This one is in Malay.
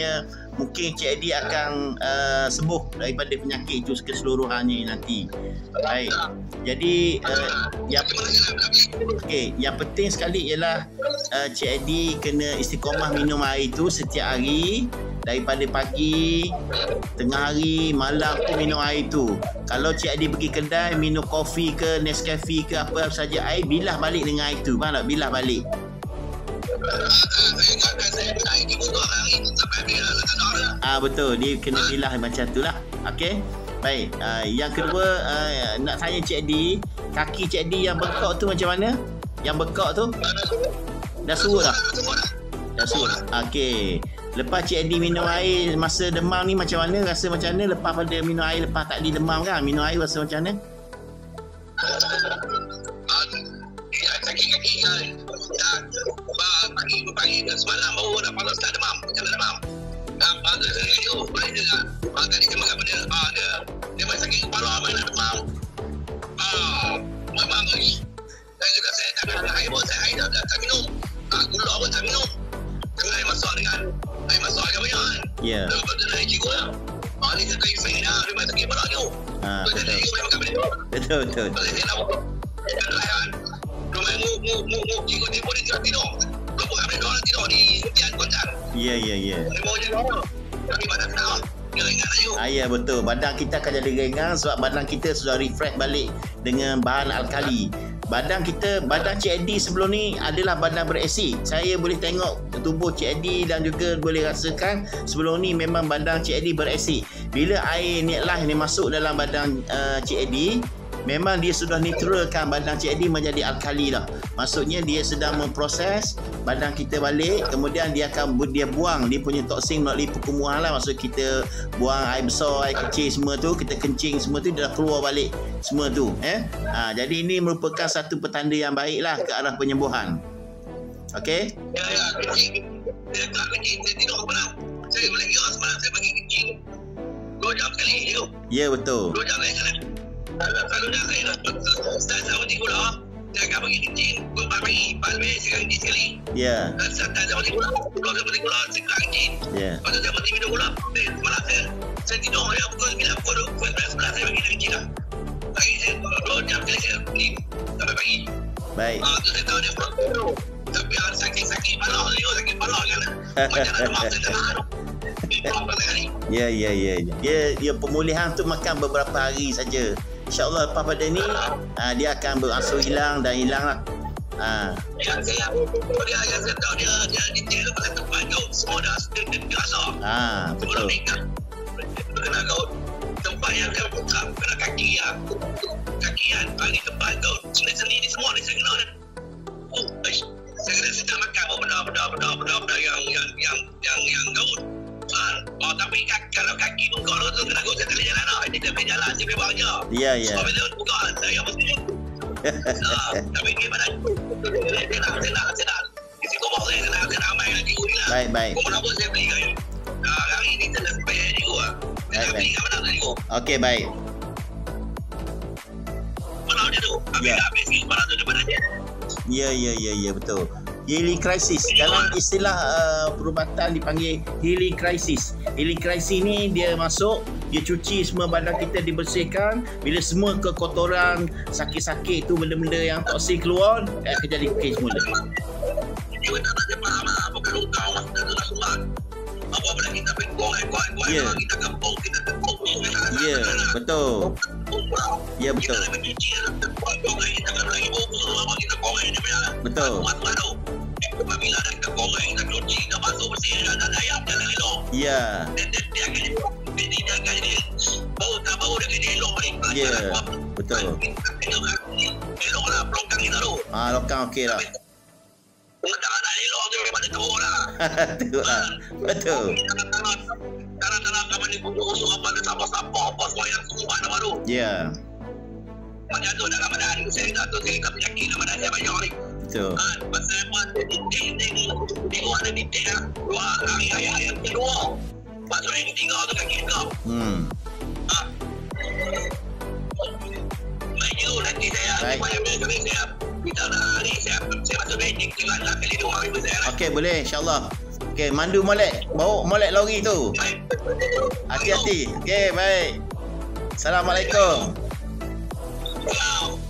maksudnya mungkin Cik Edi akan sembuh daripada penyakit itu keseluruhannya nanti. Baik. Jadi yang penting sekali ialah Cik Edi kena istiqamah minum air itu setiap hari. Daripada pagi, tengah hari, malam tu minum air tu. Kalau Cik Edi pergi kedai minum kopi ke Nescafe ke apa saja air, bilah balik dengan air tu. Faham tak? Bilah balik. Betul, dia kena bilah macam tu lah. Okey. Baik. Yang kedua, nak tanya Cik Edi, kaki Cik Edi yang bengkak tu macam mana? Yang bengkak tu dah surut dah? Dah surut. Okey. Lepas Cik Edi minum air masa demam ni macam mana? Rasa macam mana lepas pada minum air, lepas tak di demam kan? Minum air rasa macam mana? Sakit-sakit kan. Pagi semalam baru dah panas dah demam. Macam mana demam? Pagi saya tu, baik je kan. Tadi saya makan benda. Dia main sakit kepala, main nak demam. Memang lagi. Saya kata saya tak ada air pun, saya air dah tak minum. Gula pun tak minum. Dengan air masak agak banyak kan. Ya. Lepas tu naik cikgu lah. Ni saya tak efek dah. Dia main sakit kepala tu. Saya tak efek makan benda tu. Betul. Saya nak buat. Saya tak layan. Dia main mu cikgu tipu dia tidur. Dia bukan benda orang tidur di Tian Kuantan. Ya. Dia mau jaga orang. Tapi badan senang. Dia ringan ayu. Ya, betul. Badan kita akan jadi ringan sebab badan kita sudah refresh balik dengan bahan alkali. Badan Cik Edi sebelum ni adalah badan berasid. Saya boleh tengok tubuh Cik Edi dan juga boleh rasakan sebelum ni memang badan Cik Edi berasid. Bila air Niatlah ni masuk dalam badan Cik Edi, memang dia sudah neutralkan badan Cik Edi menjadi alkali dah. Maksudnya dia sedang memproses badan kita balik, kemudian dia buang dia punya toksin melalui perkumuhan lah. Maksud kita buang air besar, air kecil semua tu, kita kencing semua tu, dia dah keluar balik semua tu. Jadi ini merupakan satu petanda yang baik lah ke arah penyembuhan. Okey? Ya, kencing. Saya tak kencing, saya tidur malam. Saya boleh kira semalam saya pergi kencing 2 jam sekali tu. Ya, betul. 2 jam sekali. Kalau dah saya dah start sama cikgu lah. Saya akan pergi kencing 4 pagi, 4 lebih saya akan kencing sekali. Ya. Dan start sama cikgu lah. Kalau saya pergi gula, saya akan kencing. Ya. Lepas tu saya pergi minum gula. Semalam saya tidur pukul 9, pukul 11 saya pergi kencing lah. Pagi saya 2 jam sekali saya pergi sampai pagi. Baik. Tu saya tahu dia perut. Tapi sakit kepala kan. Macam nak demam saya tak tahan. Ya, pemulihan tu makan beberapa hari saja. InsyaAllah lepas pada ni dia akan beransur hilang dan hilang lah. Yang saya tahu dia detail pada tempat kau semua dah rasa. Betul. Kena kau tempat yang kau buka, kena kaki yang bagi tempat kau seni ni semua ni saya kenal dah. Saya kena sedang makan benda-benda yang gaut. Tapi kalau kaki buka tu kena kau sekali jalan lah. Ini dia jalan saya memang je. Ya. Sebab dia buka saya mesti. Tapi gimana? Senang. Isi komok saya senang main lagi gini lah. Baik. Komok apa saya beli kan? Hari ini saya dah sampai hari juga. Saya beli kat mana tadi tu? Okey, baik. Mana dia tu? Habis mana tu daripada dia? Ya, betul. Healing crisis. Dalam istilah perubatan dipanggil healing crisis. Healing crisis ni dia masuk, dia cuci semua badan kita, dibersihkan. Bila semua kekotoran, sakit-sakit tu, benda-benda yang toksin keluar, akan jadi okey semula. Dia tak faham lah. Bukan luka lah. Kita tu lah surat. Apa-apa kita pergi kuat. Kita kempung. Ya, betul. Ya, betul. Kita nak mencuci. Kita akan lagi bau. Kita korang dia punya. Betul. Matu. Apabila kita korang, kita cuci, kita basuh bersih, dan ayam jalan elok. Ya. Dia akan jadi bau tak bau dia kena elok ni. Ya, betul. Elok lah pelongkang kita tu. Lokang okey lah. Tangan tak elok tu memang dia tahu lah. Betul. Tangan kamu ni busuk apa dia sampah apa semua yang semua nama tu. Ya. Macam tu dalam badan saya tak penyakit dalam badan saya banyak ni. Betul. Pasal apa dia ada detail dua hari ayam kedua. Pasal yang tinggal tu kaki kau. Baik nanti saya kita dah ni saya masuk meeting dengan kali 2 hari saya. Okey, boleh insya-Allah. Okey, mandu molek. Bawa molek lori tu. Baik. Hati-hati. Okey, baik. Assalamualaikum. Wow.